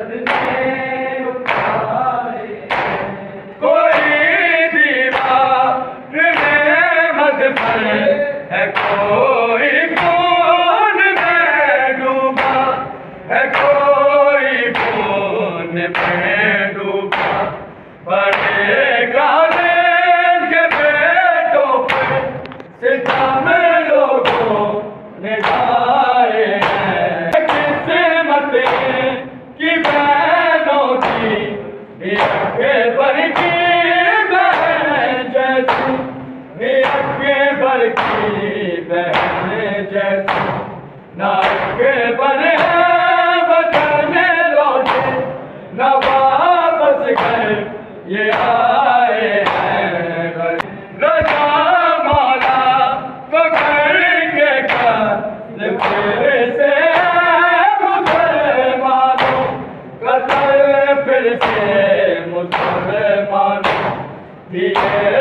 सदके उठाए कोई दीवार में मदफन है कोई खून में डूबा है कोई खून में डूबा पड़ेगा के बेटों पे सितम लोगों ने ढाए हैं किस्मत की बहनों की अकबर की बहन जैसी अकबर की बहन जैसी ना अकबर है बचने लौटे न वापस घर ये आए हैं रजा मौला पकड़ के कत्ल फिर से मुसलमानों कत्ल फिर से मुसलमानों दिए